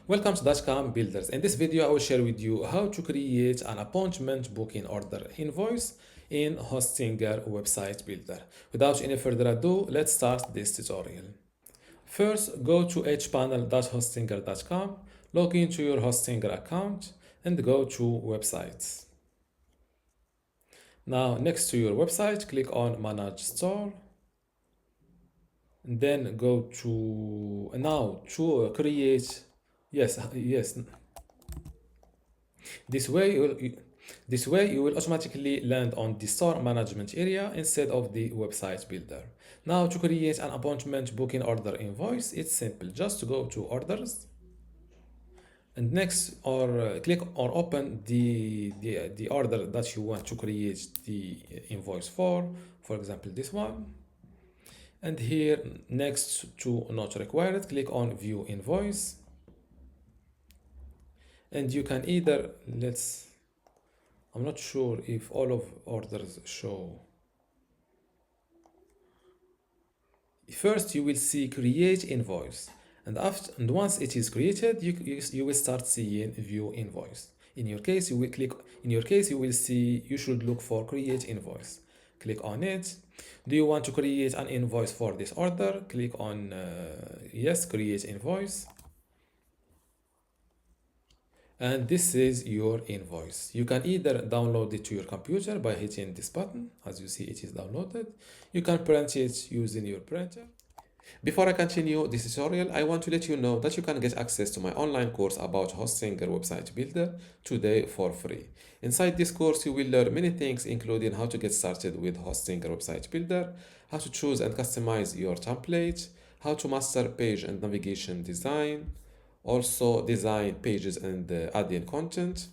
Welcome to dotcom.builders. In this video, I will share with you how to create an appointment booking order invoice in Hostinger website builder. Without any further ado, let's start this tutorial. First, go to hpanel.hostinger.com, log into your Hostinger account, and go to websites. Now, next to your website, click on Manage Store. And then go to create. Yes. This way you will automatically land on the store management area instead of the website builder. Now to create an appointment booking order invoice, it's simple. Just to go to orders and next click or open the order that you want to create the invoice for example this one. And here next to not required, click on view invoice. And you can either, I'm not sure if all of orders show. First, you will see create invoice. And once it is created, you will start seeing view invoice. In your case, you will see, you should look for create invoice. Click on it. Do you want to create an invoice for this order? Click on yes, create invoice. And this is your invoice. You can either download it to your computer by hitting this button. As you see, it is downloaded. You can print it using your printer. Before I continue this tutorial, I want to let you know that you can get access to my online course about Hostinger website builder today for free. Inside this course, you will learn many things, including how to get started with Hostinger website builder, how to choose and customize your template, how to master page and navigation design, also design pages and add in content,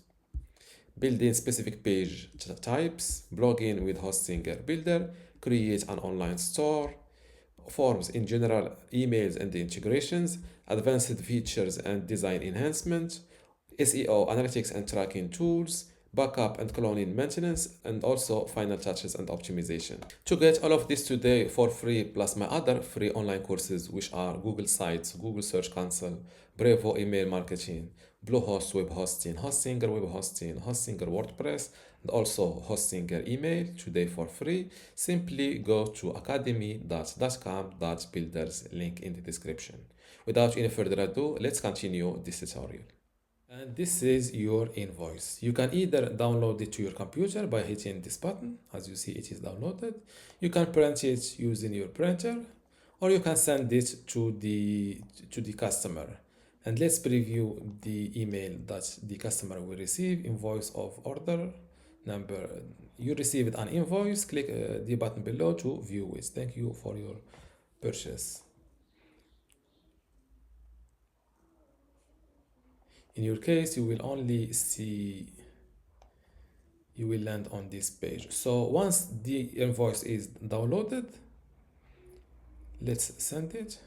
building specific page types, blogging with Hostinger builder, create an online store, forms in general, emails and integrations, advanced features and design enhancement, SEO analytics and tracking tools, backup and cloning maintenance, and also final touches and optimization. To get all of this today for free, plus my other free online courses, which are Google Sites, Google Search Console, Brevo email marketing, Bluehost web hosting, Hostinger web hosting, Hostinger WordPress, and also Hostinger email today for free, simply go to academy.dotcom.builders, link in the description. Without any further ado, let's continue this tutorial. And this is your invoice. You can either download it to your computer by hitting this button. As you see, it is downloaded. You can print it using your printer, or you can send it to the customer. And let's preview the email that the customer will receive. Invoice of order number. You received an invoice. Click the button below to view it. Thank you for your purchase. In your case, you will only see, you will land on this page. So once the invoice is downloaded, let's send it.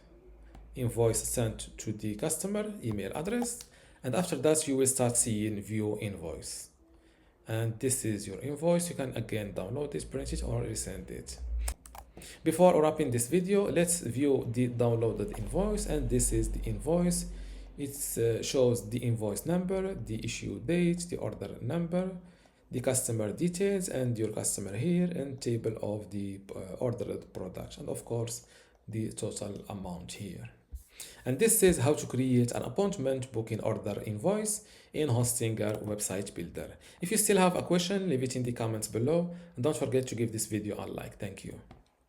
Invoice sent to the customer email address. And after that, you will start seeing view invoice. And this is your invoice. You can again download it, print it, or resend it. Before wrapping this video, let's view the downloaded invoice. And this is the invoice. It shows the invoice number, the issue date, the order number, the customer details, and your customer here, and table of the ordered product, and of course the total amount here. And this is how to create an appointment booking order invoice in Hostinger website builder. If you still have a question, leave it in the comments below, and don't forget to give this video a like. Thank you.